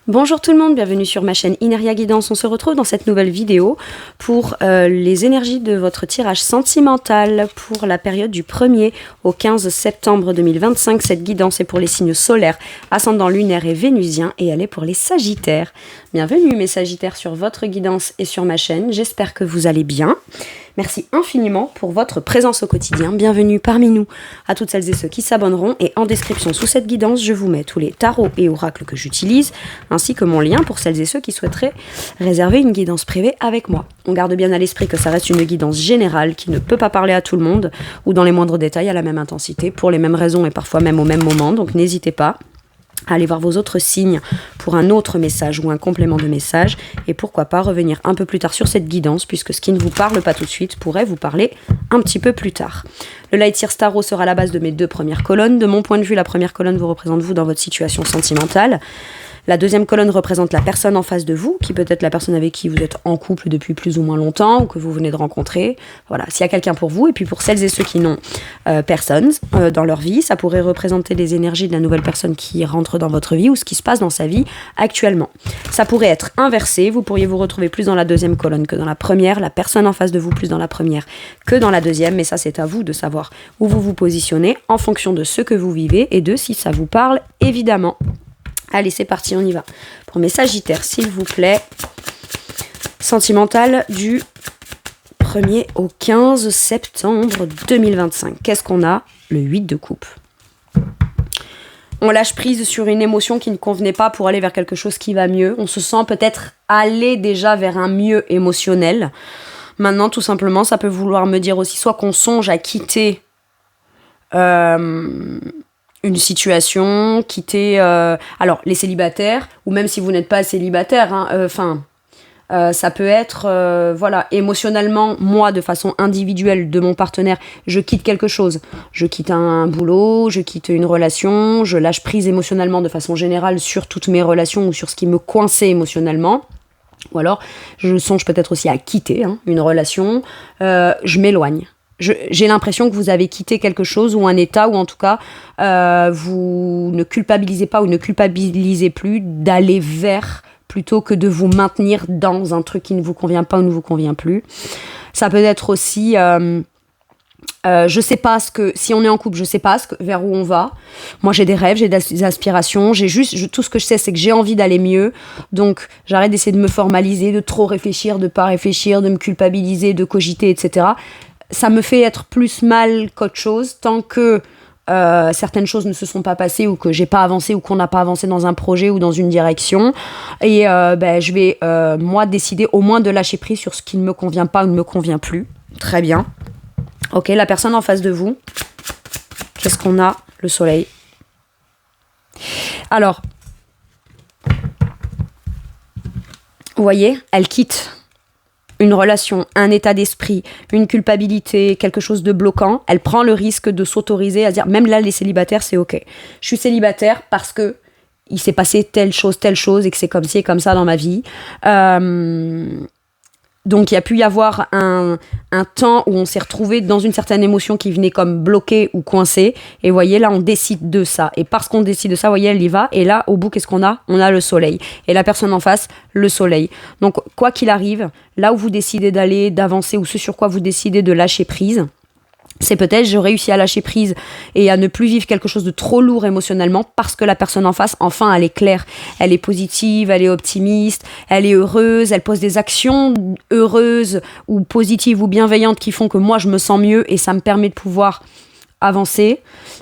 Bonjour tout le monde, bienvenue sur ma chaîne Ineria Guidance. On se retrouve dans cette nouvelle vidéo pour les énergies de votre tirage sentimental pour la période du 1er au 15 septembre 2025. Cette guidance est pour les signes solaires, ascendant lunaire et vénusien et elle est pour les sagittaires. Bienvenue mes sagittaires sur votre guidance et sur ma chaîne, j'espère que vous allez bien. Merci infiniment pour votre présence au quotidien. Bienvenue parmi nous à toutes celles et ceux qui s'abonneront. Et en description sous cette guidance, je vous mets tous les tarots et oracles que j'utilise, ainsi que mon lien pour celles et ceux qui souhaiteraient réserver une guidance privée avec moi. On garde bien à l'esprit que ça reste une guidance générale qui ne peut pas parler à tout le monde ou dans les moindres détails à la même intensité, pour les mêmes raisons et parfois même au même moment. Donc n'hésitez pas à aller voir vos autres signes pour un autre message ou un complément de message, et pourquoi pas revenir un peu plus tard sur cette guidance, puisque ce qui ne vous parle pas tout de suite pourrait vous parler un petit peu plus tard. Le Light Year Tarot sera la base de mes deux premières colonnes. De mon point de vue, la première colonne vous représente vous dans votre situation sentimentale. La deuxième colonne représente la personne en face de vous, qui peut être la personne avec qui vous êtes en couple depuis plus ou moins longtemps, ou que vous venez de rencontrer. Voilà, s'il y a quelqu'un pour vous. Et puis pour celles et ceux qui n'ont personne dans leur vie, ça pourrait représenter les énergies de la nouvelle personne qui rentre dans votre vie ou ce qui se passe dans sa vie actuellement. Ça pourrait être inversé. Vous pourriez vous retrouver plus dans la deuxième colonne que dans la première. La personne en face de vous plus dans la première que dans la deuxième. Mais ça, c'est à vous de savoir où vous vous positionnez en fonction de ce que vous vivez et de si ça vous parle, évidemment. Allez, c'est parti, on y va. Pour mes sagittaires, s'il vous plaît, sentimental du 1er au 15 septembre 2025. Qu'est-ce qu'on a? Le 8 de coupe. On lâche prise sur une émotion qui ne convenait pas pour aller vers quelque chose qui va mieux. On se sent peut-être aller déjà vers un mieux émotionnel. Maintenant, tout simplement, ça peut vouloir me dire aussi soit qu'on songe à quitter une situation, quitter... alors, les célibataires, ou même si vous n'êtes pas célibataire, ça peut être, voilà, émotionnellement, moi, de façon individuelle, de mon partenaire, je quitte quelque chose. Je quitte un boulot, je quitte une relation, je lâche prise émotionnellement de façon générale sur toutes mes relations ou sur ce qui me coinçait émotionnellement. Ou alors, je songe peut-être aussi à quitter une relation, je m'éloigne. J'ai l'impression que vous avez quitté quelque chose ou un état, ou en tout cas, vous ne culpabilisez pas ou ne culpabilisez plus d'aller vers plutôt que de vous maintenir dans un truc qui ne vous convient pas ou ne vous convient plus. Ça peut être aussi, je sais pas si on est en couple, je sais pas vers où on va. Moi, j'ai des rêves, j'ai des aspirations, tout ce que je sais, c'est que j'ai envie d'aller mieux. Donc, j'arrête d'essayer de me formaliser, de trop réfléchir, de pas réfléchir, de me culpabiliser, de cogiter, etc. Ça me fait être plus mal qu'autre chose tant que certaines choses ne se sont pas passées ou que j'ai pas avancé ou qu'on n'a pas avancé dans un projet ou dans une direction. Et je vais, moi, décider au moins de lâcher prise sur ce qui ne me convient pas ou ne me convient plus. Très bien. Ok, la personne en face de vous, qu'est-ce qu'on a? Le soleil. Alors, vous voyez, elle quitte une relation, un état d'esprit, une culpabilité, quelque chose de bloquant. Elle prend le risque de s'autoriser à dire, même là, les célibataires, c'est ok. Je suis célibataire parce que il s'est passé telle chose, et que c'est comme ci et comme ça dans ma vie. Donc, il y a pu y avoir un temps où on s'est retrouvé dans une certaine émotion qui venait comme bloquée ou coincée. Et vous voyez, là, on décide de ça. Et parce qu'on décide de ça, vous voyez, elle y va. Et là, au bout, qu'est-ce qu'on a? On a le soleil. Et la personne en face, le soleil. Donc, quoi qu'il arrive, là où vous décidez d'aller, d'avancer, ou ce sur quoi vous décidez de lâcher prise, c'est peut-être je réussis à lâcher prise et à ne plus vivre quelque chose de trop lourd émotionnellement parce que la personne en face, enfin, elle est claire, elle est positive, elle est optimiste, elle est heureuse, elle pose des actions heureuses ou positives ou bienveillantes qui font que moi je me sens mieux et ça me permet de pouvoir avancer.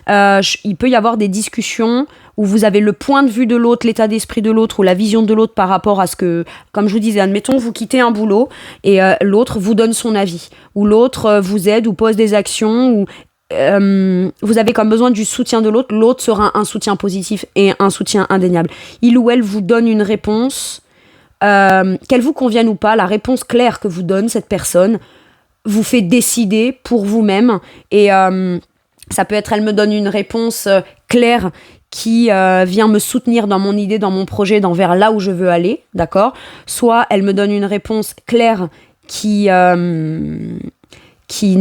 Il peut y avoir des discussions où vous avez le point de vue de l'autre, l'état d'esprit de l'autre ou la vision de l'autre par rapport à ce que, comme je vous disais, admettons, vous quittez un boulot et l'autre vous donne son avis, ou l'autre vous aide ou pose des actions, ou vous avez comme besoin du soutien de l'autre, l'autre sera un soutien positif et un soutien indéniable. Il ou elle vous donne une réponse, qu'elle vous convienne ou pas, la réponse claire que vous donne cette personne vous fait décider pour vous-même et ça peut être, elle me donne une réponse claire qui vient me soutenir dans mon idée, dans mon projet, vers là où je veux aller, d'accord? Soit elle me donne une réponse claire qui qui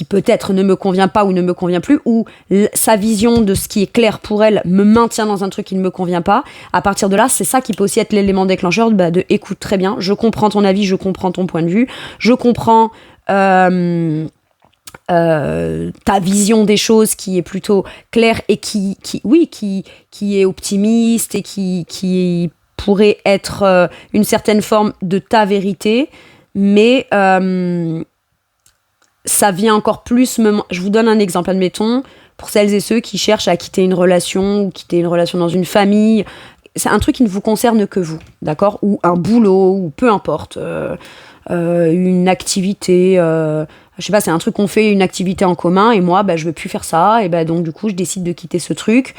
peut-être ne me convient pas ou ne me convient plus, ou sa vision de ce qui est clair pour elle me maintient dans un truc qui ne me convient pas, à partir de là, c'est ça qui peut aussi être l'élément déclencheur de écoute, très bien, je comprends ton avis, je comprends ton point de vue, je comprends ta vision des choses qui est plutôt claire et qui est optimiste et qui pourrait être une certaine forme de ta vérité, mais ça vient encore plus je vous donne un exemple, admettons, pour celles et ceux qui cherchent à quitter une relation ou quitter une relation dans une famille, c'est un truc qui ne vous concerne que vous, d'accord, ou un boulot, ou peu importe, une activité, je sais pas, c'est un truc qu'on fait, une activité en commun, et moi, je veux plus faire ça, et donc du coup, je décide de quitter ce truc.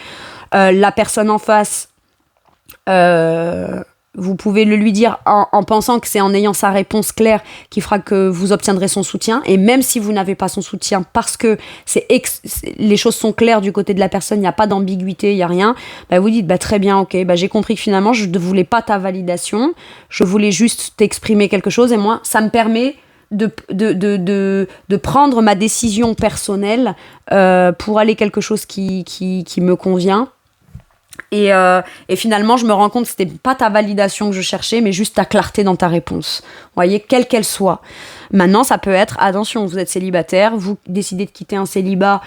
La personne en face, vous pouvez le lui dire en pensant que c'est en ayant sa réponse claire qui fera que vous obtiendrez son soutien, et même si vous n'avez pas son soutien parce que les choses sont claires du côté de la personne, il n'y a pas d'ambiguïté, il n'y a rien, vous dites très bien, ok, j'ai compris que finalement je ne voulais pas ta validation, je voulais juste t'exprimer quelque chose, et moi ça me permet de prendre ma décision personnelle pour aller quelque chose qui me convient. Et finalement, je me rends compte que c'était pas ta validation que je cherchais, mais juste ta clarté dans ta réponse. Vous voyez, quelle qu'elle soit. Maintenant, ça peut être, attention, vous êtes célibataire, vous décidez de quitter un célibat,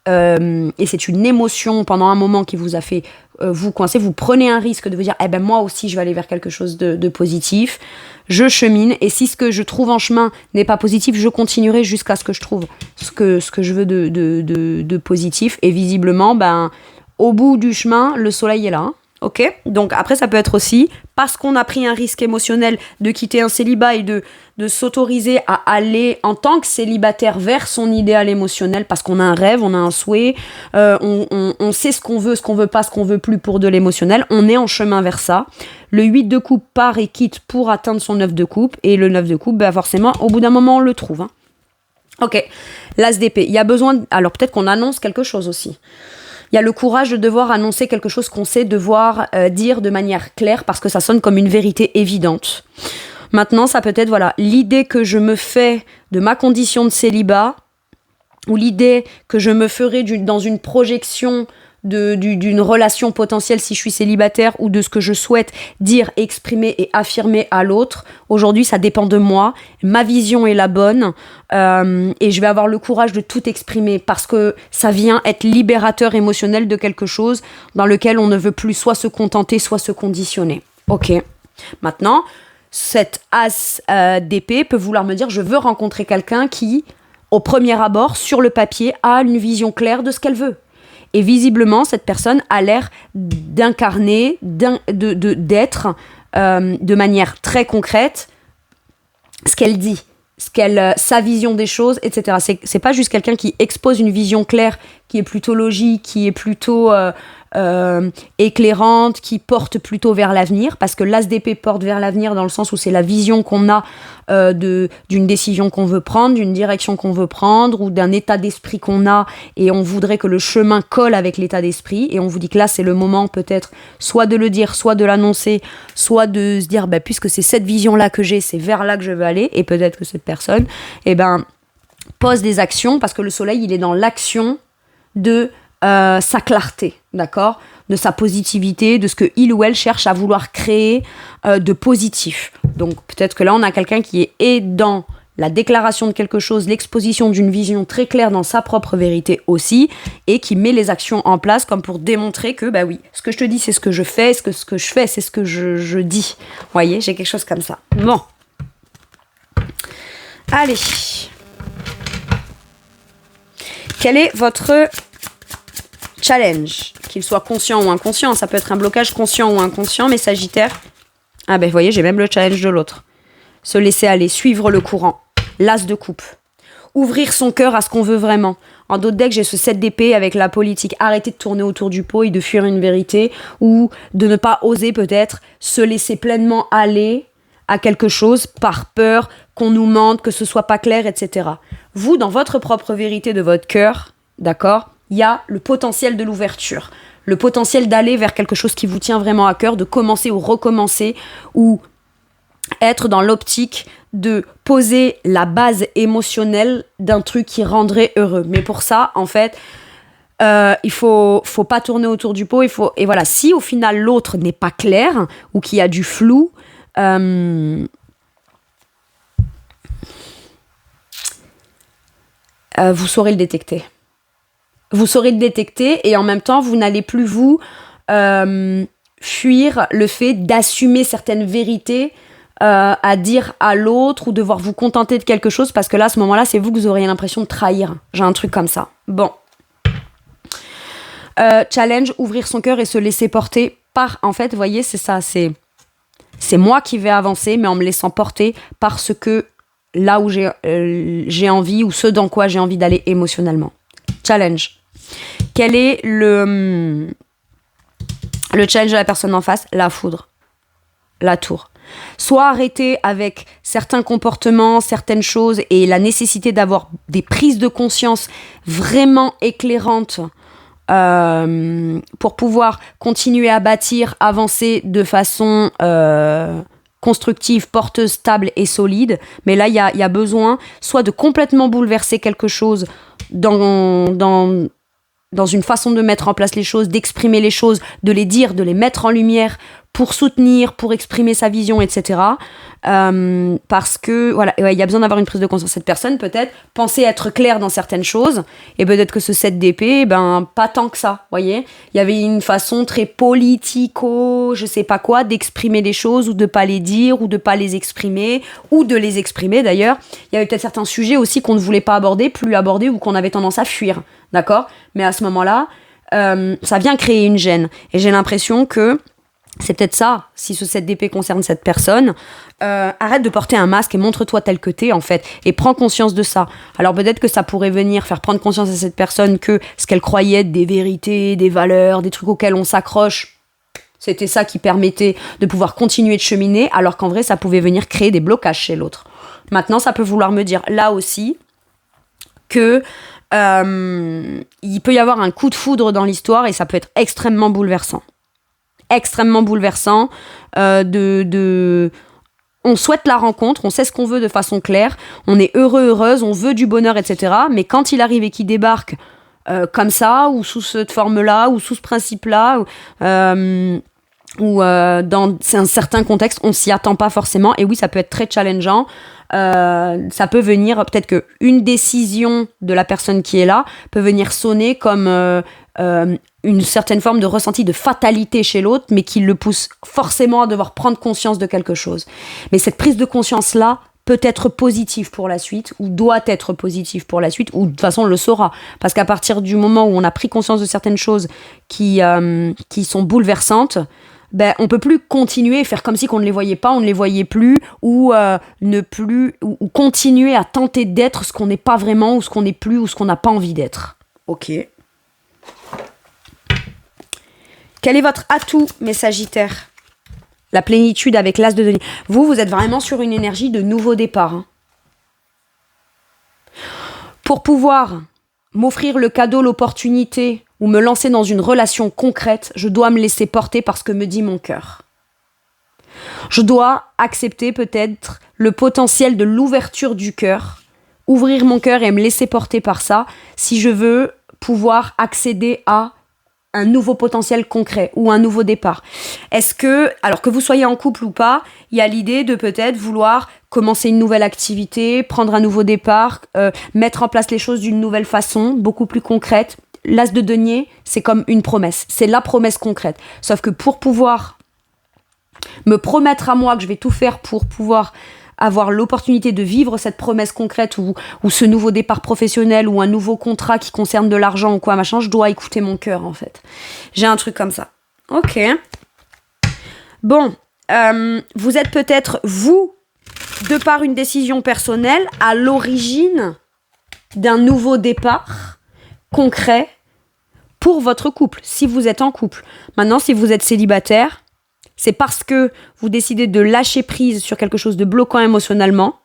et c'est une émotion pendant un moment qui vous a fait vous coincer, vous prenez un risque de vous dire, moi aussi, je vais aller vers quelque chose de positif. Je chemine, et si ce que je trouve en chemin n'est pas positif, je continuerai jusqu'à ce que je trouve ce que je veux de positif. Et visiblement, au bout du chemin, le soleil est là. Hein, ok ? Donc après, ça peut être aussi parce qu'on a pris un risque émotionnel de quitter un célibat et de s'autoriser à aller en tant que célibataire vers son idéal émotionnel, parce qu'on a un rêve, on a un souhait, on sait ce qu'on veut pas, ce qu'on veut plus pour de l'émotionnel. On est en chemin vers ça. Le 8 de coupe part et quitte pour atteindre son 9 de coupe. Et le 9 de coupe, forcément, au bout d'un moment, on le trouve. Hein. Ok, l'As d'épée. Il y a besoin... Alors peut-être qu'on annonce quelque chose aussi. Il y a le courage de devoir annoncer quelque chose qu'on sait devoir dire de manière claire, parce que ça sonne comme une vérité évidente. Maintenant, ça peut être l'idée que je me fais de ma condition de célibat, ou l'idée que je me ferai dans une projection d'une relation potentielle si je suis célibataire, ou de ce que je souhaite dire, exprimer et affirmer à l'autre. Aujourd'hui, ça dépend de moi. Ma vision est la bonne, et je vais avoir le courage de tout exprimer, parce que ça vient être libérateur émotionnel de quelque chose dans lequel on ne veut plus soit se contenter, soit se conditionner. Ok. Maintenant, cette as d'épée peut vouloir me dire, je veux rencontrer quelqu'un qui, au premier abord, sur le papier, a une vision claire de ce qu'elle veut. Et visiblement, cette personne a l'air d'incarner, d'être de manière très concrète ce qu'elle dit, sa vision des choses, etc. C'est pas juste quelqu'un qui expose une vision claire, qui est plutôt logique, qui est plutôt éclairante, qui porte plutôt vers l'avenir, parce que l'As d'épée porte vers l'avenir dans le sens où c'est la vision qu'on a d'une décision qu'on veut prendre, d'une direction qu'on veut prendre, ou d'un état d'esprit qu'on a, et on voudrait que le chemin colle avec l'état d'esprit, et on vous dit que là c'est le moment peut-être soit de le dire, soit de l'annoncer, soit de se dire puisque c'est cette vision-là que j'ai, c'est vers là que je veux aller, et peut-être que cette personne pose des actions, parce que le soleil il est dans l'action de sa clarté, d'accord, de sa positivité, de ce que il ou elle cherche à vouloir créer de positif. Donc peut-être que là on a quelqu'un qui est dans la déclaration de quelque chose, l'exposition d'une vision très claire dans sa propre vérité aussi, et qui met les actions en place comme pour démontrer que oui, ce que je te dis c'est ce que je fais, ce que je fais c'est ce que je dis. Vous voyez, j'ai quelque chose comme ça. Bon, allez, quel est votre challenge, qu'il soit conscient ou inconscient? Ça peut être un blocage conscient ou inconscient, mais Sagittaire, vous voyez, j'ai même le challenge de l'autre. Se laisser aller, suivre le courant. L'As de coupe. Ouvrir son cœur à ce qu'on veut vraiment. En d'autres decks, j'ai ce 7 d'épée avec la politique. Arrêter de tourner autour du pot et de fuir une vérité, ou de ne pas oser peut-être se laisser pleinement aller à quelque chose par peur qu'on nous mente, que ce soit pas clair, etc. Vous, dans votre propre vérité de votre cœur, d'accord, il y a le potentiel de l'ouverture, le potentiel d'aller vers quelque chose qui vous tient vraiment à cœur, de commencer ou recommencer, ou être dans l'optique de poser la base émotionnelle d'un truc qui rendrait heureux. Mais pour ça, en fait, il faut pas tourner autour du pot. Et voilà, si au final l'autre n'est pas clair ou qu'il y a du flou, vous saurez le détecter. Vous saurez le détecter et en même temps, vous n'allez plus vous fuir le fait d'assumer certaines vérités à dire à l'autre ou devoir vous contenter de quelque chose parce que là, à ce moment-là, c'est vous que vous auriez l'impression de trahir. J'ai un truc comme ça. Bon. Challenge, ouvrir son cœur et se laisser porter par... En fait, vous voyez, c'est ça. C'est moi qui vais avancer, mais en me laissant porter par ce que... Là où j'ai envie ou ce dans quoi j'ai envie d'aller émotionnellement. Challenge. Quel est le challenge de la personne en face? La foudre. La tour. Soit arrêter avec certains comportements, certaines choses et la nécessité d'avoir des prises de conscience vraiment éclairantes pour pouvoir continuer à bâtir, avancer de façon constructive, porteuse, stable et solide. Mais là, il y a besoin soit de complètement bouleverser quelque chose dans une façon de mettre en place les choses, d'exprimer les choses, de les dire, de les mettre en lumière pour soutenir, pour exprimer sa vision, etc. Parce que, voilà, il y a besoin d'avoir une prise de conscience. Cette personne, peut-être, pensait être claire dans certaines choses, et peut-être que ce 7 d'épée, pas tant que ça, voyez. Il y avait une façon très politico, je sais pas quoi, d'exprimer les choses, ou de pas les dire, ou de pas les exprimer, ou de les exprimer, d'ailleurs. Il y avait peut-être certains sujets aussi qu'on ne voulait pas aborder, plus aborder, ou qu'on avait tendance à fuir, d'accord ? Mais à ce moment-là, ça vient créer une gêne. Et j'ai l'impression que c'est peut-être ça, si ce 7 d'épée concerne cette personne, arrête de porter un masque et montre-toi tel que t'es, en fait, et prends conscience de ça. Alors peut-être que ça pourrait venir faire prendre conscience à cette personne que ce qu'elle croyait être des vérités, des valeurs, des trucs auxquels on s'accroche, c'était ça qui permettait de pouvoir continuer de cheminer, alors qu'en vrai, ça pouvait venir créer des blocages chez l'autre. Maintenant, ça peut vouloir me dire, là aussi, que il peut y avoir un coup de foudre dans l'histoire et ça peut être extrêmement bouleversant. Extrêmement bouleversant. On souhaite la rencontre, on sait ce qu'on veut de façon claire, on est heureux, heureuse, on veut du bonheur, etc. Mais quand il arrive et qu'il débarque comme ça, ou sous cette forme-là, ou sous ce principe-là, ou dans un certain contexte, on s'y attend pas forcément. Et oui, ça peut être très challengeant. Ça peut venir, peut-être qu'une décision de la personne qui est là peut venir sonner comme une certaine forme de ressenti de fatalité chez l'autre, mais qui le pousse forcément à devoir prendre conscience de quelque chose. Mais cette prise de conscience-là peut être positive pour la suite, ou doit être positive pour la suite, ou de toute façon on le saura. Parce qu'à partir du moment où on a pris conscience de certaines choses qui sont bouleversantes, on peut plus continuer et faire comme si qu'on ne les voyait pas, on ne les voyait plus, ou ou continuer à tenter d'être ce qu'on n'est pas vraiment, ou ce qu'on n'est plus, ou ce qu'on n'a pas envie d'être. Ok. Quel est votre atout, mes Sagittaires ? La plénitude avec l'as de denier. Vous êtes vraiment sur une énergie de nouveau départ. Hein. Pour pouvoir m'offrir le cadeau, l'opportunité, ou me lancer dans une relation concrète, je dois me laisser porter par ce que me dit mon cœur. Je dois accepter peut-être le potentiel de l'ouverture du cœur, ouvrir mon cœur et me laisser porter par ça, si je veux pouvoir accéder à un nouveau potentiel concret ou un nouveau départ. Est-ce que, alors que vous soyez en couple ou pas, il y a l'idée de peut-être vouloir commencer une nouvelle activité, prendre un nouveau départ, mettre en place les choses d'une nouvelle façon, beaucoup plus concrète. L'as de denier, c'est comme une promesse. C'est la promesse concrète. Sauf que pour pouvoir me promettre à moi que je vais tout faire pour pouvoir avoir l'opportunité de vivre cette promesse concrète ou ce nouveau départ professionnel ou un nouveau contrat qui concerne de l'argent ou quoi, machin, je dois écouter mon cœur, en fait. J'ai un truc comme ça. Ok. Bon. Vous êtes peut-être, vous, de par une décision personnelle, à l'origine d'un nouveau départ concret pour votre couple, si vous êtes en couple. Maintenant, si vous êtes célibataire, c'est parce que vous décidez de lâcher prise sur quelque chose de bloquant émotionnellement.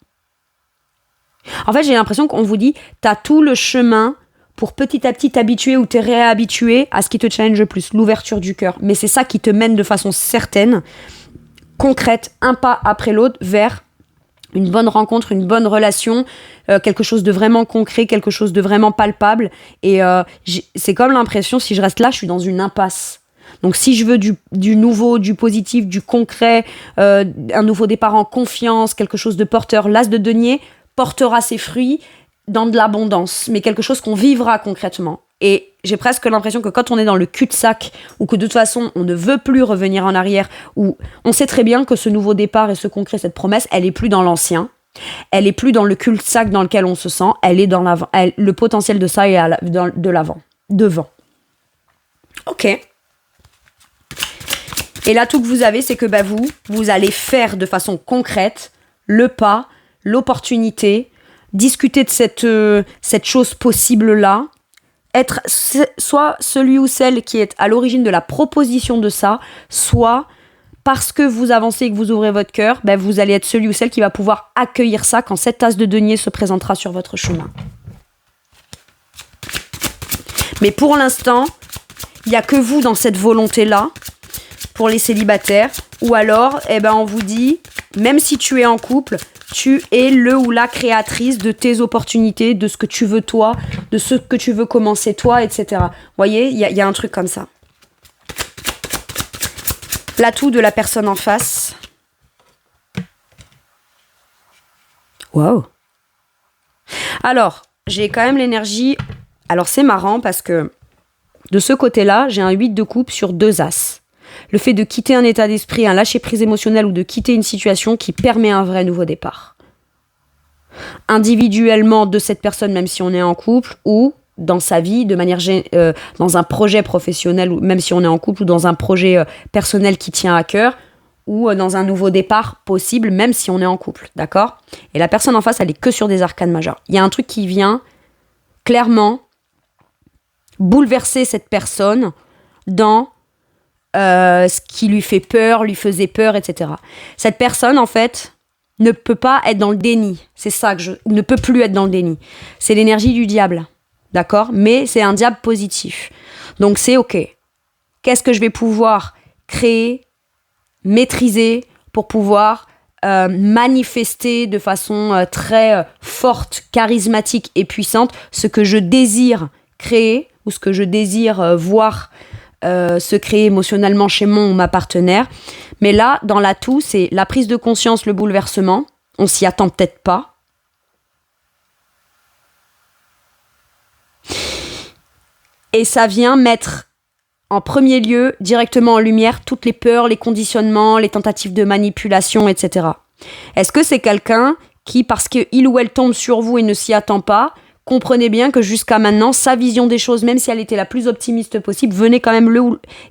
En fait, j'ai l'impression qu'on vous dit, t'as tout le chemin pour petit à petit t'habituer ou te réhabituer à ce qui te challenge le plus, l'ouverture du cœur. Mais c'est ça qui te mène de façon certaine, concrète, un pas après l'autre, vers une bonne rencontre, une bonne relation, quelque chose de vraiment concret, quelque chose de vraiment palpable. Et c'est comme l'impression, si je reste là, je suis dans une impasse. Donc si je veux du nouveau, du positif, du concret, un nouveau départ en confiance, quelque chose de porteur, l'as de denier portera ses fruits dans de l'abondance, mais quelque chose qu'on vivra concrètement. Et j'ai presque l'impression que quand on est dans le cul-de-sac, ou que de toute façon on ne veut plus revenir en arrière, ou on sait très bien que ce nouveau départ et ce concret, cette promesse, elle est plus dans l'ancien, elle est plus dans le cul-de-sac dans lequel on se sent, elle est dans l'avant, le potentiel de ça est de l'avant, devant. Ok. Et là, tout que vous avez, c'est que vous allez faire de façon concrète le pas, l'opportunité, discuter de cette chose possible-là, être soit celui ou celle qui est à l'origine de la proposition de ça, soit parce que vous avancez et que vous ouvrez votre cœur, vous allez être celui ou celle qui va pouvoir accueillir ça quand cette tasse de denier se présentera sur votre chemin. Mais pour l'instant, il n'y a que vous dans cette volonté-là, pour les célibataires, ou alors, on vous dit, même si tu es en couple, tu es le ou la créatrice de tes opportunités, de ce que tu veux toi, de ce que tu veux commencer toi, etc. Vous voyez, il y a un truc comme ça. L'atout de la personne en face. Wow. Alors, j'ai quand même l'énergie. Alors, c'est marrant parce que de ce côté-là, j'ai un 8 de coupe sur 2 as. Le fait de quitter un état d'esprit, un lâcher-prise émotionnel ou de quitter une situation qui permet un vrai nouveau départ. Individuellement de cette personne, même si on est en couple, ou dans sa vie, de manière dans un projet professionnel, ou même si on est en couple, ou dans un projet personnel qui tient à cœur, ou dans un nouveau départ possible, même si on est en couple, d'accord ? Et la personne en face, elle est que sur des arcanes majeures. Il y a un truc qui vient clairement bouleverser cette personne dans ce qui lui fait peur, lui faisait peur, etc. Cette personne, en fait, ne peut pas être dans le déni. C'est ça que ne peut plus être dans le déni. C'est l'énergie du diable, d'accord ? Mais c'est un diable positif. Donc c'est OK. Qu'est-ce que je vais pouvoir créer, maîtriser pour pouvoir manifester de façon très forte, charismatique et puissante ce que je désire créer ou ce que je désire voir se créer émotionnellement chez mon ou ma partenaire. Mais là, dans l'atout, c'est la prise de conscience, le bouleversement. On s'y attend peut-être pas. Et ça vient mettre en premier lieu, directement en lumière, toutes les peurs, les conditionnements, les tentatives de manipulation, etc. Est-ce que c'est quelqu'un qui, parce qu'il ou elle tombe sur vous et ne s'y attend pas, comprenez bien que jusqu'à maintenant, sa vision des choses, même si elle était la plus optimiste possible, venait quand même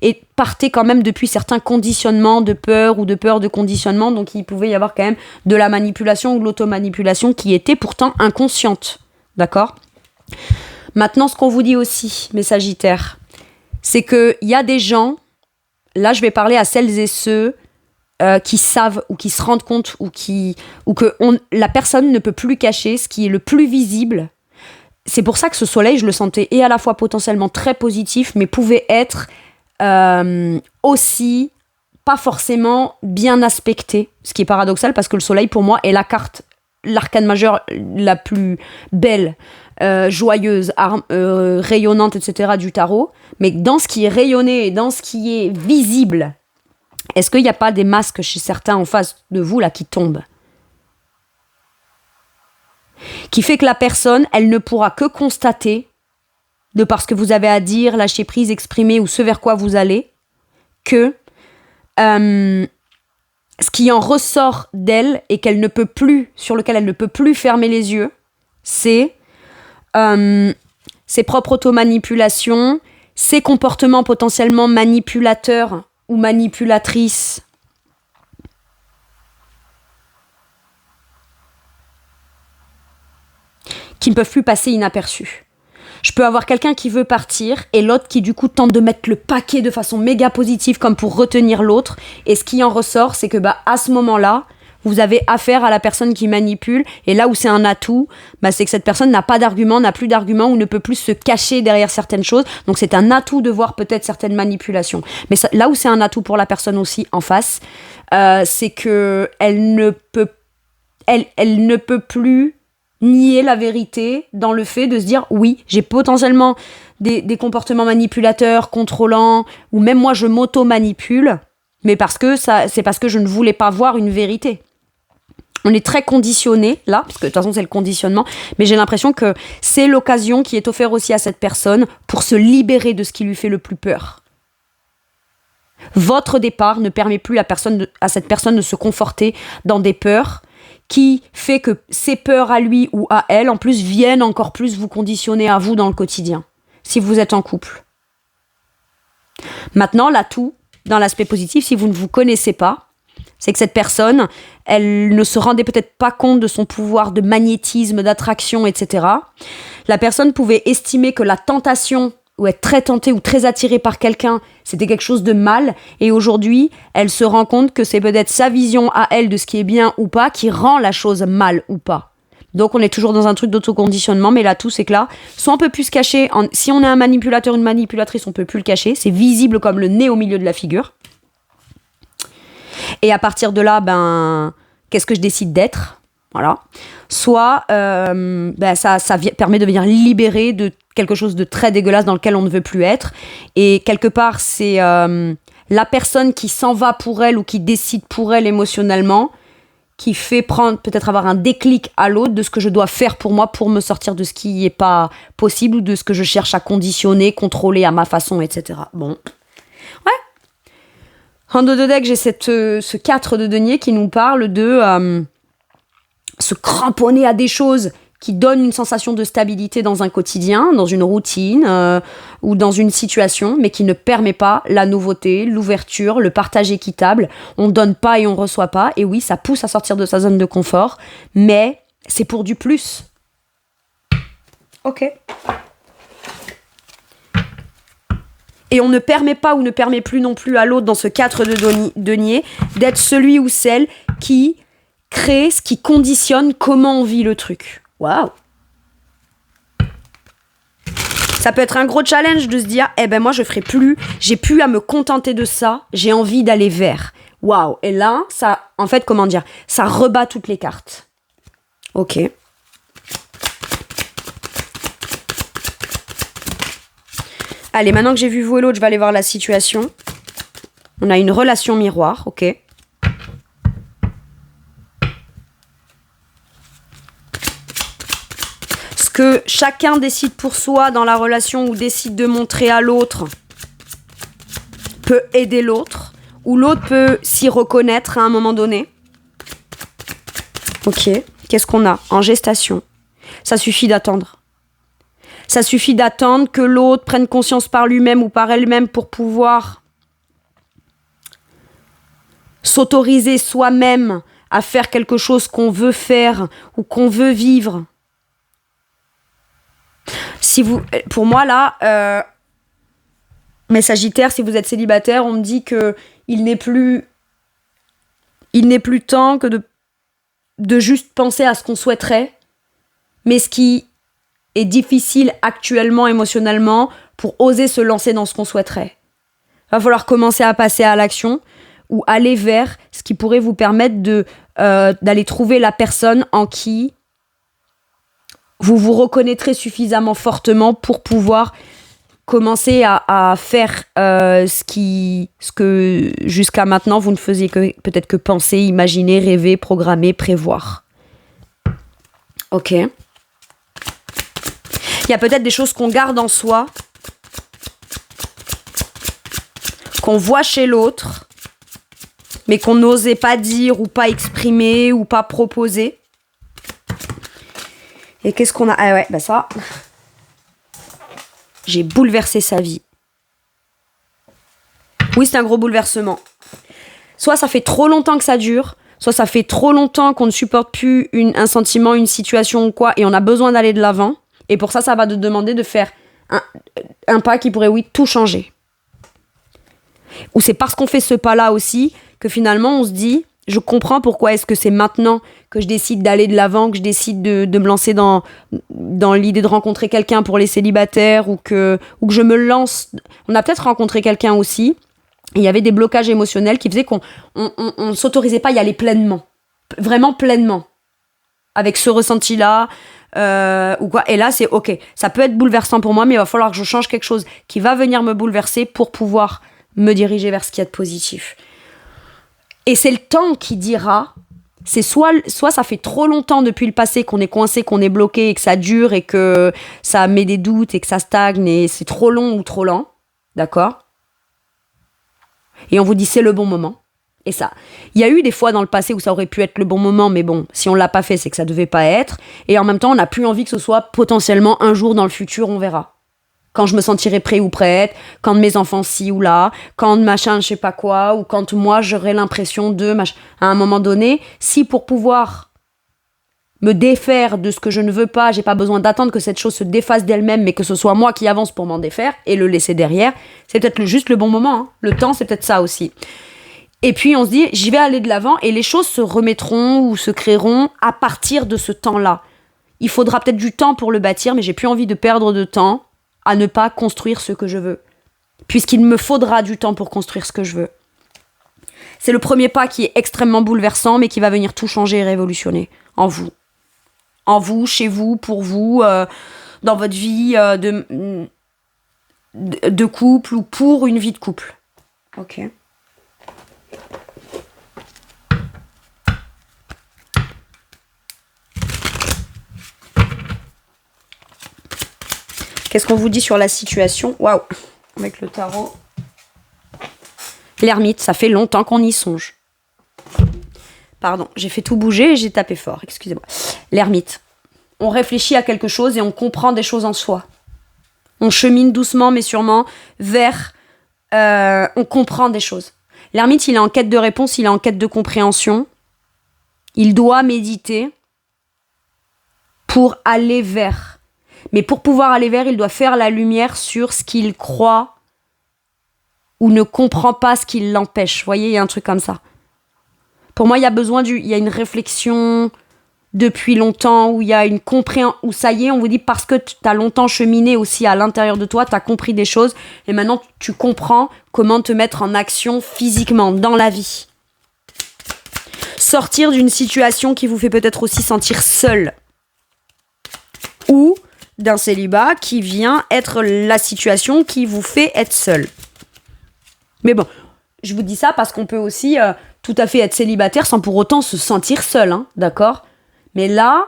et partait quand même depuis certains conditionnements de peur ou de peur de conditionnement. Donc il pouvait y avoir quand même de la manipulation ou de l'automanipulation qui était pourtant inconsciente. D'accord ? Maintenant, ce qu'on vous dit aussi, mes Sagittaires, c'est qu'il y a des gens, là je vais parler à celles et ceux qui savent ou qui se rendent compte ou que la personne ne peut plus cacher ce qui est le plus visible. C'est pour ça que ce soleil, je le sentais et à la fois potentiellement très positif, mais pouvait être aussi pas forcément bien aspecté, ce qui est paradoxal parce que le soleil, pour moi, est la carte, l'arcane majeure la plus belle, joyeuse, rayonnante, etc. du tarot. Mais dans ce qui est rayonné et dans ce qui est visible, est-ce qu'il n'y a pas des masques chez certains en face de vous là qui tombent ? Qui fait que la personne, elle ne pourra que constater, de par ce que vous avez à dire, lâcher prise, exprimer ou ce vers quoi vous allez, que ce qui en ressort d'elle et qu'elle ne peut plus, sur lequel elle ne peut plus fermer les yeux, c'est ses propres automanipulations, ses comportements potentiellement manipulateurs ou manipulatrices, qui ne peuvent plus passer inaperçus. Je peux avoir quelqu'un qui veut partir et l'autre qui du coup tente de mettre le paquet de façon méga positive comme pour retenir l'autre. Et ce qui en ressort, c'est que à ce moment-là, vous avez affaire à la personne qui manipule. Et là où c'est un atout, c'est que cette personne n'a pas d'argument, n'a plus d'argument ou ne peut plus se cacher derrière certaines choses. Donc c'est un atout de voir peut-être certaines manipulations. Mais là où c'est un atout pour la personne aussi en face, c'est que elle elle ne peut plus nier la vérité dans le fait de se dire oui, j'ai potentiellement des comportements manipulateurs, contrôlants, ou même moi je m'auto-manipule, mais c'est parce que je ne voulais pas voir une vérité. On est très conditionné là, parce que de toute façon c'est le conditionnement, mais j'ai l'impression que c'est l'occasion qui est offerte aussi à cette personne pour se libérer de ce qui lui fait le plus peur. Votre départ ne permet plus à cette personne de se conforter dans des peurs qui fait que ces peurs à lui ou à elle, en plus, viennent encore plus vous conditionner à vous dans le quotidien, si vous êtes en couple. Maintenant, l'atout, dans l'aspect positif, si vous ne vous connaissez pas, c'est que cette personne, elle ne se rendait peut-être pas compte de son pouvoir de magnétisme, d'attraction, etc. La personne pouvait estimer que la tentation ou être très tentée ou très attirée par quelqu'un, c'était quelque chose de mal. Et aujourd'hui, elle se rend compte que c'est peut-être sa vision à elle de ce qui est bien ou pas qui rend la chose mal ou pas. Donc on est toujours dans un truc d'autoconditionnement, mais l'atout c'est que là, soit on peut plus se cacher, si on est un manipulateur, une manipulatrice, on peut plus le cacher, c'est visible comme le nez au milieu de la figure. Et à partir de là, qu'est-ce que je décide d'être ? Voilà. Soit ça permet de venir libérer de quelque chose de très dégueulasse dans lequel on ne veut plus être. Et quelque part, c'est la personne qui s'en va pour elle ou qui décide pour elle émotionnellement qui fait peut-être avoir un déclic à l'autre de ce que je dois faire pour moi pour me sortir de ce qui n'est pas possible ou de ce que je cherche à conditionner, contrôler à ma façon, etc. Bon. Ouais. En dos de deck, j'ai ce 4 de denier qui nous parle de se cramponner à des choses qui donnent une sensation de stabilité dans un quotidien, dans une routine ou dans une situation, mais qui ne permet pas la nouveauté, l'ouverture, le partage équitable. On donne pas et on reçoit pas. Et oui, ça pousse à sortir de sa zone de confort, mais c'est pour du plus. Ok. Et on ne permet pas ou ne permet plus non plus à l'autre, dans ce 4 de denier, d'être celui ou celle qui crée ce qui conditionne comment on vit le truc. Waouh! Ça peut être un gros challenge de se dire, moi je ferai plus, j'ai plus à me contenter de ça, j'ai envie d'aller vers. Waouh! Et là, ça, en fait, ça rebat toutes les cartes. Ok. Allez, maintenant que j'ai vu vous et l'autre, je vais aller voir la situation. On a une relation miroir, ok. Ce que chacun décide pour soi dans la relation ou décide de montrer à l'autre peut aider l'autre, ou l'autre peut s'y reconnaître à un moment donné. Ok, qu'est-ce qu'on a ? En gestation, ça suffit d'attendre. Ça suffit d'attendre que l'autre prenne conscience par lui-même ou par elle-même pour pouvoir s'autoriser soi-même à faire quelque chose qu'on veut faire ou qu'on veut vivre. Pour moi là, mes Sagittaires, si vous êtes célibataire, on me dit que il n'est plus temps que de juste penser à ce qu'on souhaiterait, mais ce qui est difficile actuellement émotionnellement pour oser se lancer dans ce qu'on souhaiterait. Il va falloir commencer à passer à l'action ou aller vers ce qui pourrait vous permettre d'aller trouver la personne en qui vous vous reconnaîtrez suffisamment fortement pour pouvoir commencer à faire ce que jusqu'à maintenant vous ne faisiez peut-être que penser, imaginer, rêver, programmer, prévoir. Ok. Il y a peut-être des choses qu'on garde en soi, qu'on voit chez l'autre, mais qu'on n'osait pas dire ou pas exprimer ou pas proposer. Et qu'est-ce qu'on a ? Ah ouais, ça, j'ai bouleversé sa vie. Oui, c'est un gros bouleversement. Soit ça fait trop longtemps que ça dure, soit ça fait trop longtemps qu'on ne supporte plus un sentiment, une situation ou quoi, et on a besoin d'aller de l'avant. Et pour ça, ça va te demander de faire un pas qui pourrait, oui, tout changer. Ou c'est parce qu'on fait ce pas-là aussi que finalement, on se dit, je comprends pourquoi est-ce que c'est maintenant que je décide d'aller de l'avant, que je décide de me lancer dans l'idée de rencontrer quelqu'un pour les célibataires ou que je me lance. On a peut-être rencontré quelqu'un aussi. Il y avait des blocages émotionnels qui faisaient qu'on ne s'autorisait pas à y aller pleinement. Vraiment pleinement. avec ce ressenti-là, ou quoi. Et là, c'est ok. Ça peut être bouleversant pour moi, mais il va falloir que je change quelque chose qui va venir me bouleverser pour pouvoir me diriger vers ce qu'il y a de positif. Et c'est le temps qui dira, c'est soit ça fait trop longtemps depuis le passé qu'on est coincé, qu'on est bloqué et que ça dure et que ça met des doutes et que ça stagne et c'est trop long ou trop lent, d'accord ? Et on vous dit c'est le bon moment. Et ça, il y a eu des fois dans le passé où ça aurait pu être le bon moment, mais bon, si on l'a pas fait, c'est que ça devait pas être. Et en même temps, on n'a plus envie que ce soit potentiellement un jour dans le futur, on verra. Quand je me sentirai prêt ou prête, quand mes enfants ci ou là, quand machin je sais pas quoi, ou quand moi j'aurai l'impression de machin. À un moment donné, si pour pouvoir me défaire de ce que je ne veux pas, j'ai pas besoin d'attendre que cette chose se défasse d'elle-même, mais que ce soit moi qui avance pour m'en défaire et le laisser derrière, c'est peut-être juste le bon moment. Hein. Le temps, c'est peut-être ça aussi. Et puis on se dit, j'y vais aller de l'avant et les choses se remettront ou se créeront à partir de ce temps-là. Il faudra peut-être du temps pour le bâtir, mais j'ai plus envie de perdre de temps à ne pas construire ce que je veux. Puisqu'il me faudra du temps pour construire ce que je veux. C'est le premier pas qui est extrêmement bouleversant, mais qui va venir tout changer et révolutionner en vous. En vous, chez vous, pour vous, dans votre vie de couple ou pour une vie de couple. Ok. Qu'est-ce qu'on vous dit sur la situation ? Waouh, avec le tarot. L'ermite, ça fait longtemps qu'on y songe. Pardon, j'ai fait tout bouger et j'ai tapé fort, excusez-moi. L'ermite. On réfléchit à quelque chose et on comprend des choses en soi. On chemine doucement mais sûrement vers... on comprend des choses. L'ermite, il est en quête de réponse, il est en quête de compréhension. Il doit méditer pour aller vers... Mais pour pouvoir aller vers, il doit faire la lumière sur ce qu'il croit ou ne comprend pas ce qui l'empêche. Vous voyez, il y a un truc comme ça. Pour moi, il y a une réflexion depuis longtemps, où il y a une compréhension, où ça y est, on vous dit parce que tu as longtemps cheminé aussi à l'intérieur de toi, tu as compris des choses, et maintenant tu comprends comment te mettre en action physiquement, dans la vie. Sortir d'une situation qui vous fait peut-être aussi sentir seul. Ou d'un célibat qui vient être la situation qui vous fait être seul. Mais bon, je vous dis ça parce qu'on peut aussi tout à fait être célibataire sans pour autant se sentir seul, hein, d'accord ? Mais là,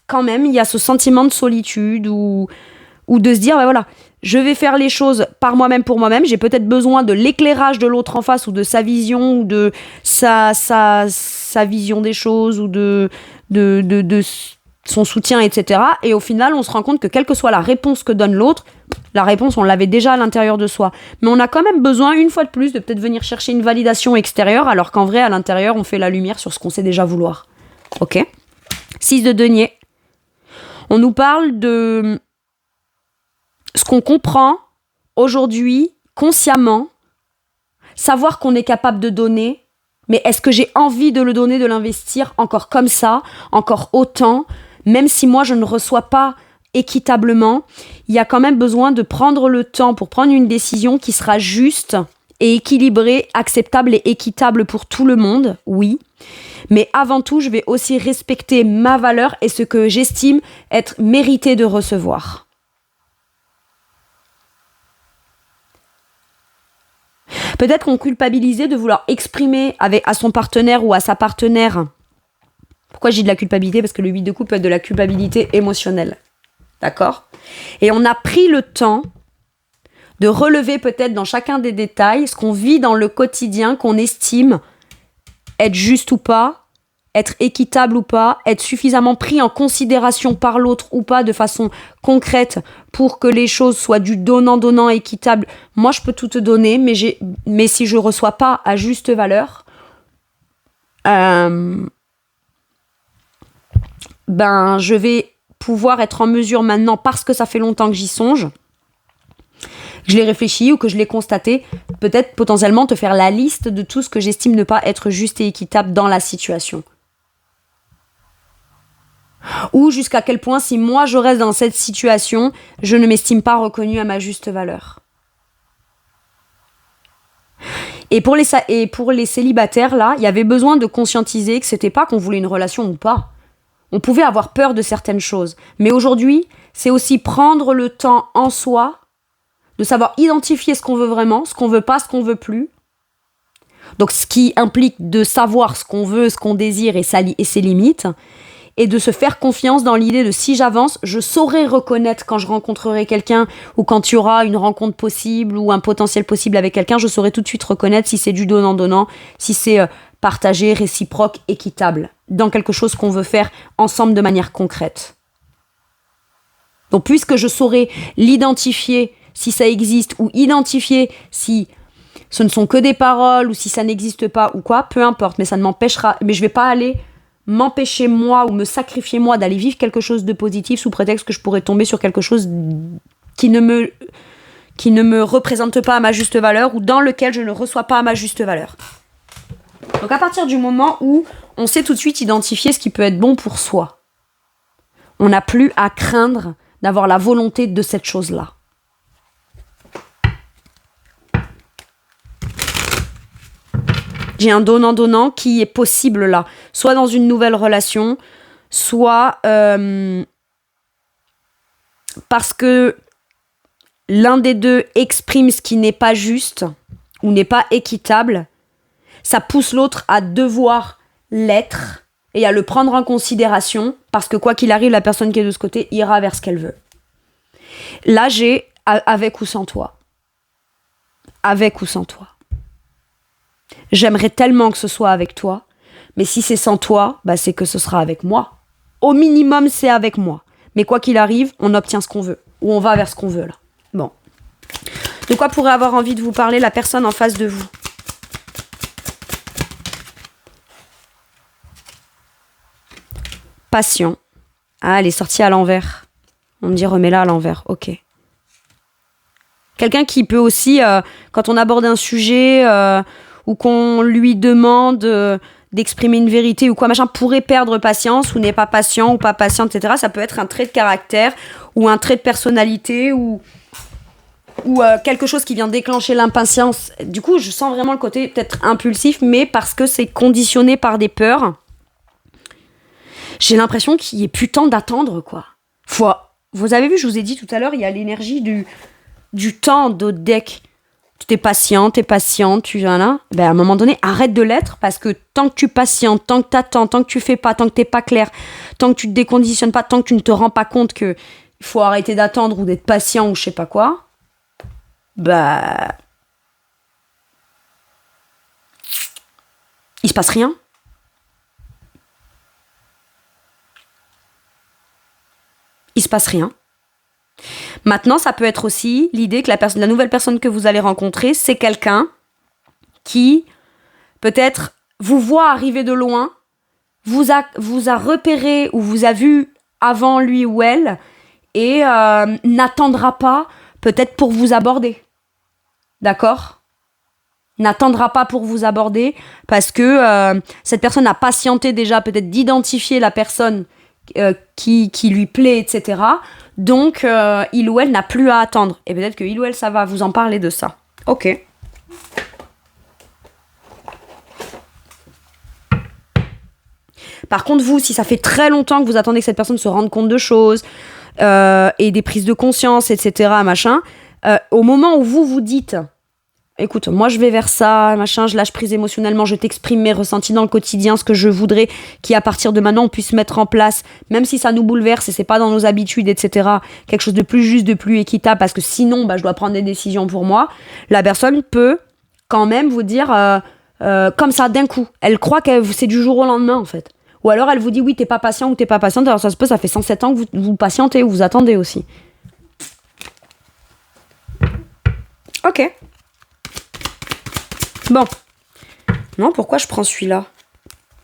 quand même, il y a ce sentiment de solitude ou de se dire, ben voilà, je vais faire les choses par moi-même pour moi-même, j'ai peut-être besoin de l'éclairage de l'autre en face ou de sa vision ou de sa vision des choses ou de son soutien, etc. Et au final, on se rend compte que quelle que soit la réponse que donne l'autre, la réponse, on l'avait déjà à l'intérieur de soi. Mais on a quand même besoin, une fois de plus, de peut-être venir chercher une validation extérieure, alors qu'en vrai, à l'intérieur, on fait la lumière sur ce qu'on sait déjà vouloir. Ok ? 6 de denier. On nous parle de ce qu'on comprend aujourd'hui, consciemment, savoir qu'on est capable de donner, mais est-ce que j'ai envie de le donner, de l'investir encore comme ça, encore autant, même si moi je ne reçois pas équitablement, il y a quand même besoin de prendre le temps pour prendre une décision qui sera juste et équilibrée, acceptable et équitable pour tout le monde, oui. Mais avant tout, je vais aussi respecter ma valeur et ce que j'estime être mérité de recevoir. Peut-être qu'on culpabilisait de vouloir exprimer à son partenaire ou à sa partenaire. Pourquoi j'ai de la culpabilité ? Parce que le 8 de coupe peut être de la culpabilité émotionnelle. D'accord ? Et on a pris le temps de relever peut-être dans chacun des détails ce qu'on vit dans le quotidien, qu'on estime être juste ou pas, être équitable ou pas, être suffisamment pris en considération par l'autre ou pas de façon concrète pour que les choses soient du donnant-donnant équitable. Moi, je peux tout te donner, mais si je ne reçois pas à juste valeur, je vais pouvoir être en mesure maintenant, parce que ça fait longtemps que j'y songe, que je l'ai réfléchi ou que je l'ai constaté, peut-être potentiellement te faire la liste de tout ce que j'estime ne pas être juste et équitable dans la situation. Ou jusqu'à quel point, si moi je reste dans cette situation, je ne m'estime pas reconnue à ma juste valeur. Et pour les célibataires, là, il y avait besoin de conscientiser que c'était pas qu'on voulait une relation ou pas. On pouvait avoir peur de certaines choses. Mais aujourd'hui, c'est aussi prendre le temps en soi de savoir identifier ce qu'on veut vraiment, ce qu'on veut pas, ce qu'on veut plus. Donc, ce qui implique de savoir ce qu'on veut, ce qu'on désire et ses limites, et de se faire confiance dans l'idée de si j'avance, je saurai reconnaître quand je rencontrerai quelqu'un ou quand il y aura une rencontre possible ou un potentiel possible avec quelqu'un, je saurai tout de suite reconnaître si c'est du donnant-donnant, si c'est partagé, réciproque, équitable, dans quelque chose qu'on veut faire ensemble de manière concrète. Donc, puisque je saurai l'identifier si ça existe ou identifier si ce ne sont que des paroles ou si ça n'existe pas ou quoi, peu importe, mais ça ne m'empêchera, mais je vais pas aller m'empêcher moi ou me sacrifier moi d'aller vivre quelque chose de positif sous prétexte que je pourrais tomber sur quelque chose qui ne me représente pas à ma juste valeur ou dans lequel je ne reçois pas à ma juste valeur. Donc à partir du moment où on sait tout de suite identifier ce qui peut être bon pour soi, on n'a plus à craindre d'avoir la volonté de cette chose-là. J'ai un donnant-donnant qui est possible là, soit dans une nouvelle relation, soit parce que l'un des deux exprime ce qui n'est pas juste ou n'est pas équitable, ça pousse l'autre à devoir l'être et à le prendre en considération parce que quoi qu'il arrive, la personne qui est de ce côté ira vers ce qu'elle veut. Là, j'ai avec ou sans toi. Avec ou sans toi. J'aimerais tellement que ce soit avec toi, mais si c'est sans toi, bah c'est que ce sera avec moi. Au minimum, c'est avec moi. Mais quoi qu'il arrive, on obtient ce qu'on veut, ou on va vers ce qu'on veut là. Bon. De quoi pourrait avoir envie de vous parler la personne en face de vous ? Patient. Ah, elle est sortie à l'envers. On me dit remets-la à l'envers. Ok. Quelqu'un qui peut aussi, quand on aborde un sujet ou qu'on lui demande d'exprimer une vérité ou quoi, machin, pourrait perdre patience ou n'est pas patient ou pas patiente, etc. Ça peut être un trait de caractère ou un trait de personnalité ou quelque chose qui vient déclencher l'impatience. Du coup, je sens vraiment le côté peut-être impulsif, mais parce que c'est conditionné par des peurs, j'ai l'impression qu'il est plus temps d'attendre, quoi. Vous avez vu, je vous ai dit tout à l'heure, il y a l'énergie du temps d'autres decks. T'es patient, tu viens là. Ben à un moment donné, arrête de l'être parce que tant que tu patientes, tant que t'attends, tant que tu fais pas, tant que t'es pas clair, tant que tu te déconditionnes pas, tant que tu ne te rends pas compte que il faut arrêter d'attendre ou d'être patient ou je sais pas quoi, bah il se passe rien. Il se passe rien. Maintenant, ça peut être aussi l'idée que la nouvelle personne que vous allez rencontrer, c'est quelqu'un qui, peut-être, vous voit arriver de loin, vous a repéré ou vous a vu avant lui ou elle, et n'attendra pas, peut-être, pour vous aborder. D'accord ? N'attendra pas pour vous aborder, parce que cette personne a patienté déjà, peut-être, d'identifier la personne qui lui plaît, etc., donc, il ou elle n'a plus à attendre. Et peut-être que il ou elle, ça va vous en parler de ça. Ok. Par contre, vous, si ça fait très longtemps que vous attendez que cette personne se rende compte de choses, et des prises de conscience, etc., machin, au moment où vous vous dites... Écoute, moi je vais vers ça, machin, je lâche prise émotionnellement, je t'exprime mes ressentis dans le quotidien, ce que je voudrais qu'à partir de maintenant on puisse mettre en place, même si ça nous bouleverse et c'est pas dans nos habitudes, etc., quelque chose de plus juste, de plus équitable, parce que sinon je dois prendre des décisions pour moi, la personne peut quand même vous dire comme ça d'un coup. Elle croit que c'est du jour au lendemain en fait. Ou alors elle vous dit oui, t'es pas patient ou t'es pas patiente, alors ça se peut, ça fait 107 ans que vous patientez ou vous attendez aussi. Ok. Bon. Non, pourquoi je prends celui-là ?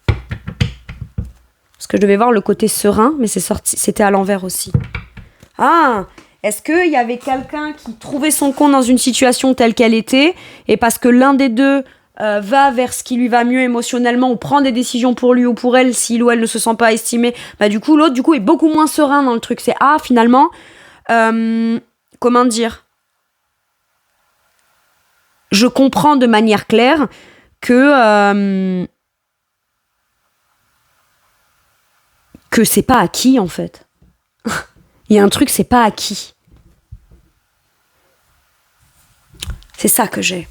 Parce que je devais voir le côté serein, mais c'était à l'envers aussi. Ah, est-ce qu'il y avait quelqu'un qui trouvait son compte dans une situation telle qu'elle était, et parce que l'un des deux va vers ce qui lui va mieux émotionnellement, ou prend des décisions pour lui ou pour elle, s'il ou elle ne se sent pas estimé, bah du coup, l'autre, est beaucoup moins serein dans le truc. C'est, finalement, comment dire ? Je comprends de manière claire que que c'est pas acquis, en fait. Il y a un truc, c'est pas acquis. C'est ça que j'ai.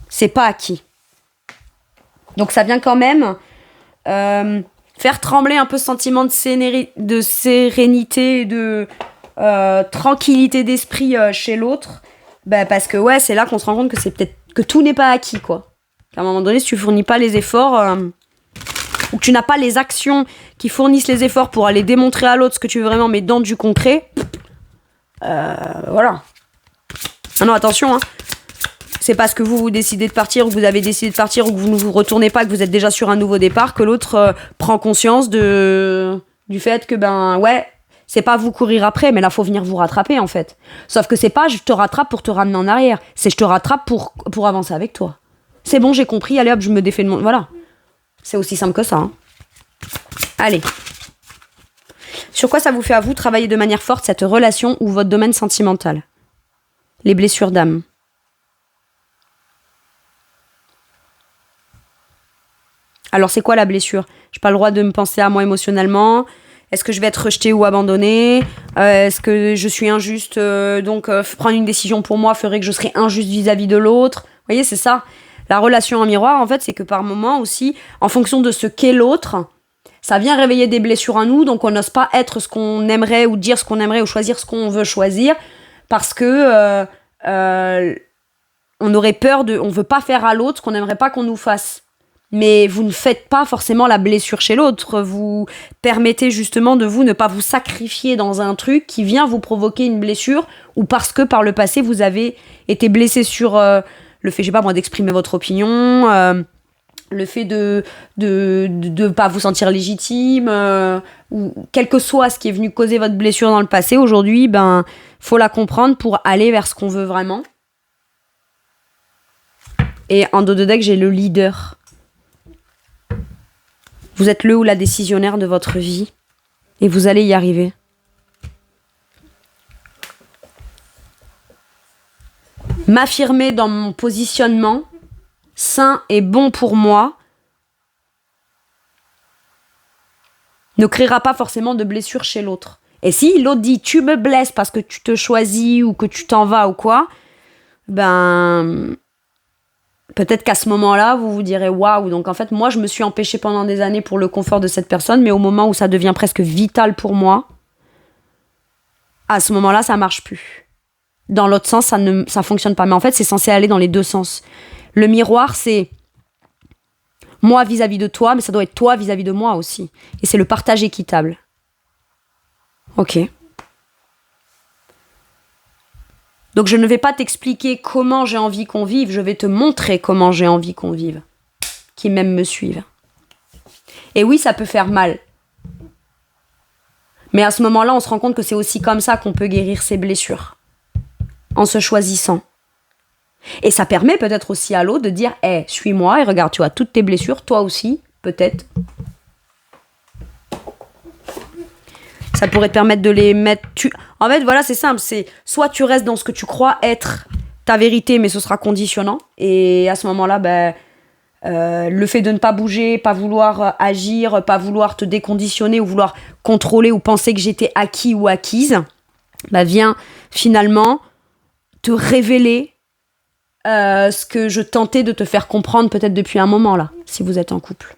C'est pas acquis. Donc ça vient quand même faire trembler un peu ce sentiment de sérénité, de tranquillité d'esprit chez l'autre. Parce que ouais, c'est là qu'on se rend compte que c'est peut-être que tout n'est pas acquis, quoi. À un moment donné, si tu fournis pas les efforts, ou que tu n'as pas les actions qui fournissent les efforts pour aller démontrer à l'autre ce que tu veux vraiment, mais dans du concret, voilà. Ah non, attention, hein. C'est parce que vous décidez de partir, ou que vous avez décidé de partir, ou que vous ne vous retournez pas, que vous êtes déjà sur un nouveau départ, que l'autre prend conscience du fait que, c'est pas vous courir après, mais là, faut venir vous rattraper, en fait. Sauf que c'est pas je te rattrape pour te ramener en arrière, c'est je te rattrape pour avancer avec toi. C'est bon, j'ai compris, allez hop, je me défais de mon... Voilà. C'est aussi simple que ça, hein. Allez. Sur quoi ça vous fait à vous travailler de manière forte cette relation ou votre domaine sentimental? Les blessures d'âme. Alors, c'est quoi la blessure? J'ai pas le droit de me penser à moi émotionnellement. Est-ce que je vais être rejetée ou abandonnée? Est-ce que je suis injuste? Donc, prendre une décision pour moi ferait que je serais injuste vis-à-vis de l'autre. Vous voyez, c'est ça. La relation en miroir, en fait, c'est que par moment aussi, en fonction de ce qu'est l'autre, ça vient réveiller des blessures en nous. Donc, on n'ose pas être ce qu'on aimerait ou dire ce qu'on aimerait ou choisir ce qu'on veut choisir parce que on aurait peur on veut pas faire à l'autre ce qu'on n'aimerait pas qu'on nous fasse. Mais vous ne faites pas forcément la blessure chez l'autre. Vous permettez justement de vous ne pas vous sacrifier dans un truc qui vient vous provoquer une blessure ou parce que par le passé vous avez été blessé sur le fait, je sais pas moi, d'exprimer votre opinion, le fait de pas vous sentir légitime, ou quel que soit ce qui est venu causer votre blessure dans le passé. Aujourd'hui, faut la comprendre pour aller vers ce qu'on veut vraiment. Et en dos de deck, j'ai le leader. Vous êtes le ou la décisionnaire de votre vie et vous allez y arriver. M'affirmer dans mon positionnement sain et bon pour moi ne créera pas forcément de blessure chez l'autre. Et si l'autre dit tu me blesses parce que tu te choisis ou que tu t'en vas ou quoi, peut-être qu'à ce moment-là, vous vous direz « Waouh !» Donc en fait, moi, je me suis empêchée pendant des années pour le confort de cette personne, mais au moment où ça devient presque vital pour moi, à ce moment-là, ça marche plus. Dans l'autre sens, ça fonctionne pas. Mais en fait, c'est censé aller dans les deux sens. Le miroir, c'est moi vis-à-vis de toi, mais ça doit être toi vis-à-vis de moi aussi. Et c'est le partage équitable. Ok. Donc je ne vais pas t'expliquer comment j'ai envie qu'on vive, je vais te montrer comment j'ai envie qu'on vive. Qui même me suivent. Et oui, ça peut faire mal. Mais à ce moment-là, on se rend compte que c'est aussi comme ça qu'on peut guérir ses blessures. En se choisissant. Et ça permet peut-être aussi à l'autre de dire « Hey, suis-moi et regarde, tu as toutes tes blessures, toi aussi, peut-être. » Ça pourrait te permettre de les mettre... En fait, voilà, c'est simple. C'est soit tu restes dans ce que tu crois être ta vérité, mais ce sera conditionnant. Et à ce moment-là, le fait de ne pas bouger, pas vouloir agir, pas vouloir te déconditionner ou vouloir contrôler ou penser que j'étais acquis ou acquise, vient finalement te révéler ce que je tentais de te faire comprendre peut-être depuis un moment, là, si vous êtes en couple.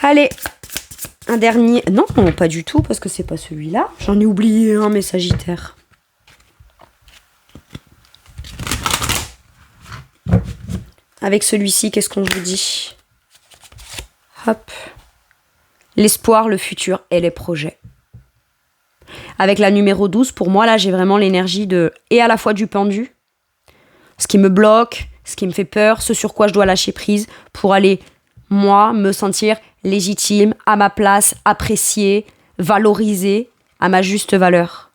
Allez, un dernier... Non, pas du tout, parce que c'est pas celui-là. J'en ai oublié un, mes Sagittaires. Avec celui-ci, qu'est-ce qu'on vous dit? Hop. L'espoir, le futur et les projets. Avec la numéro 12, pour moi, là, j'ai vraiment l'énergie de... Et à la fois du pendu, ce qui me bloque, ce qui me fait peur, ce sur quoi je dois lâcher prise pour aller, moi, me sentir légitime, à ma place, appréciée, valorisée, à ma juste valeur.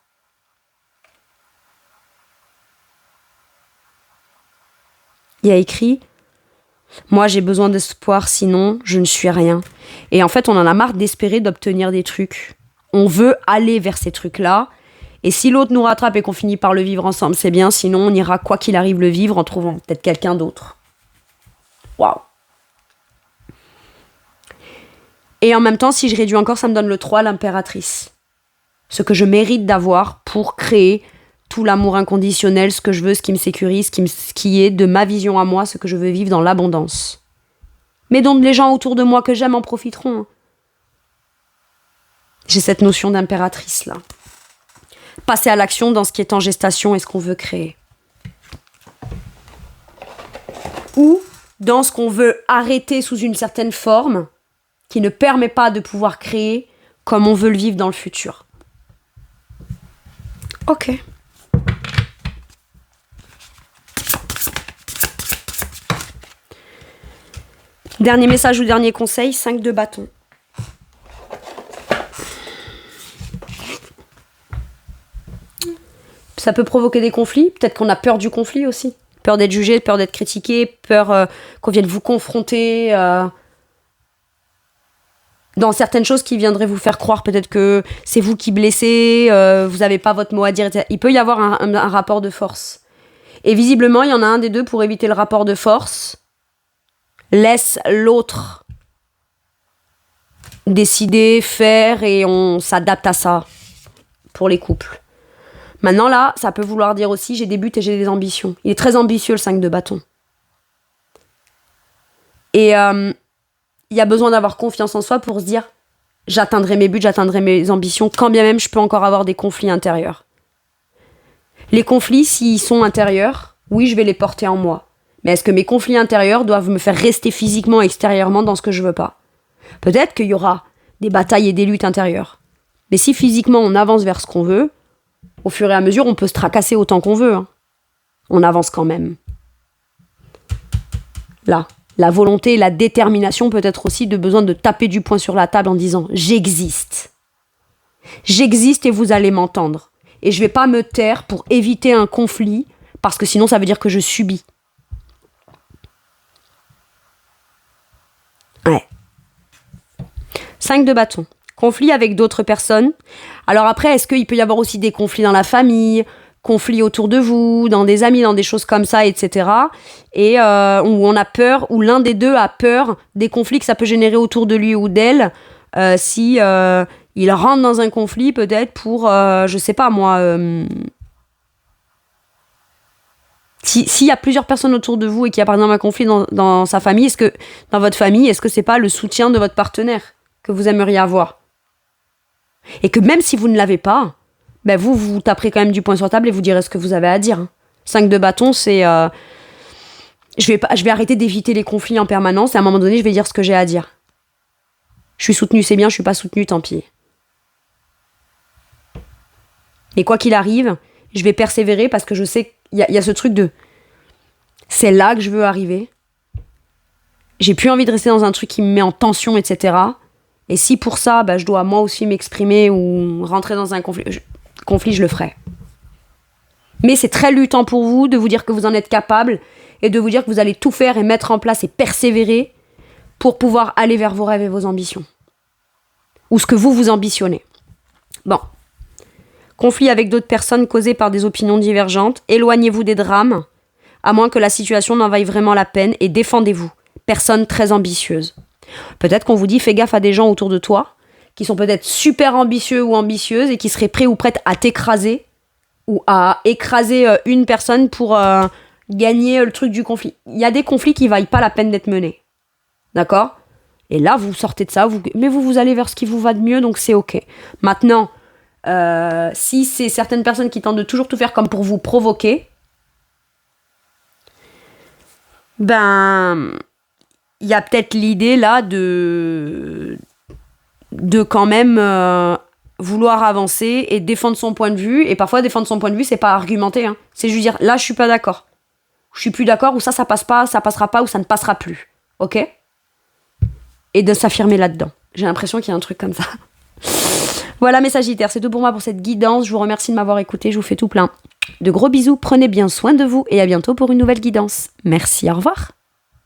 Il y a écrit « Moi, j'ai besoin d'espoir, sinon je ne suis rien. » Et en fait, on en a marre d'espérer d'obtenir des trucs. On veut aller vers ces trucs-là. Et si l'autre nous rattrape et qu'on finit par le vivre ensemble, c'est bien. Sinon, on ira, quoi qu'il arrive, le vivre en trouvant peut-être quelqu'un d'autre. Waouh. Et en même temps, si je réduis encore, ça me donne le 3, l'impératrice. Ce que je mérite d'avoir pour créer tout l'amour inconditionnel, ce que je veux, ce qui me sécurise, ce qui est de ma vision à moi, ce que je veux vivre dans l'abondance. Mais dont les gens autour de moi que j'aime en profiteront. J'ai cette notion d'impératrice là. Passer à l'action dans ce qui est en gestation et ce qu'on veut créer. Ou dans ce qu'on veut arrêter sous une certaine forme qui ne permet pas de pouvoir créer comme on veut le vivre dans le futur. Ok. Dernier message ou dernier conseil, 5 de bâton. Ça peut provoquer des conflits. Peut-être qu'on a peur du conflit aussi. Peur d'être jugé, peur d'être critiqué, peur qu'on vienne vous confronter dans certaines choses qui viendraient vous faire croire peut-être que c'est vous qui blessez, vous n'avez pas votre mot à dire, etc. Il peut y avoir un rapport de force. Et visiblement, il y en a un des deux pour éviter le rapport de force. Laisse l'autre décider, faire, et on s'adapte à ça pour les couples. Maintenant là, ça peut vouloir dire aussi j'ai des buts et j'ai des ambitions. Il est très ambitieux le 5 de bâton. Et il y a besoin d'avoir confiance en soi pour se dire j'atteindrai mes buts, j'atteindrai mes ambitions, quand bien même je peux encore avoir des conflits intérieurs. Les conflits, s'ils sont intérieurs, oui, je vais les porter en moi. Mais est-ce que mes conflits intérieurs doivent me faire rester physiquement, extérieurement dans ce que je veux pas ? Peut-être qu'il y aura des batailles et des luttes intérieures. Mais si physiquement on avance vers ce qu'on veut, au fur et à mesure, on peut se tracasser autant qu'on veut. Hein. On avance quand même. Là, la volonté, la détermination peut être aussi de besoin de taper du poing sur la table en disant « J'existe. J'existe et vous allez m'entendre. Et je vais pas me taire pour éviter un conflit, parce que sinon ça veut dire que je subis. » Ouais. 5 de bâton. Conflit avec d'autres personnes. Alors après, est-ce qu'il peut y avoir aussi des conflits dans la famille, conflits autour de vous, dans des amis, dans des choses comme ça, etc. Et où on a peur, où l'un des deux a peur des conflits que ça peut générer autour de lui ou d'elle, si il rentre dans un conflit peut-être pour, je sais pas moi, s'il y a plusieurs personnes autour de vous et qu'il y a par exemple un conflit dans sa famille, dans votre famille, est-ce que c'est pas le soutien de votre partenaire que vous aimeriez avoir ? Et que même si vous ne l'avez pas, ben vous taperez quand même du poing sur la table et vous direz ce que vous avez à dire. 5 de bâton, c'est... je vais arrêter d'éviter les conflits en permanence et à un moment donné, je vais dire ce que j'ai à dire. Je suis soutenue, c'est bien, je suis pas soutenue, tant pis. Et quoi qu'il arrive, je vais persévérer parce que je sais qu'il y a ce truc de... C'est là que je veux arriver. J'ai plus envie de rester dans un truc qui me met en tension, etc. Et si pour ça, je dois moi aussi m'exprimer ou rentrer dans un conflit, je le ferai. Mais c'est très luttant pour vous de vous dire que vous en êtes capable et de vous dire que vous allez tout faire et mettre en place et persévérer pour pouvoir aller vers vos rêves et vos ambitions. Ou ce que vous ambitionnez. Bon. Conflit avec d'autres personnes causés par des opinions divergentes. Éloignez-vous des drames, à moins que la situation n'en vaille vraiment la peine, et défendez-vous. Personne très ambitieuse. Peut-être qu'on vous dit fais gaffe à des gens autour de toi qui sont peut-être super ambitieux ou ambitieuses et qui seraient prêts ou prêtes à t'écraser ou à écraser une personne pour gagner le truc du conflit. Il y a des conflits qui ne valent pas la peine d'être menés. D'accord ? Et là, vous sortez de ça, mais vous allez vers ce qui vous va de mieux, donc c'est ok. Maintenant, si c'est certaines personnes qui tentent de toujours tout faire comme pour vous provoquer, il y a peut-être l'idée là de quand même vouloir avancer et défendre son point de vue. Et parfois, défendre son point de vue, c'est pas argumenter. Hein. C'est juste dire, là, je suis pas d'accord. Je suis plus d'accord, ou ça passe pas, ça passera pas, ou ça ne passera plus. Ok ? Et de s'affirmer là-dedans. J'ai l'impression qu'il y a un truc comme ça. Voilà mes Sagittaires, c'est tout pour moi pour cette guidance. Je vous remercie de m'avoir écouté, je vous fais tout plein de gros bisous. Prenez bien soin de vous et à bientôt pour une nouvelle guidance. Merci, au revoir.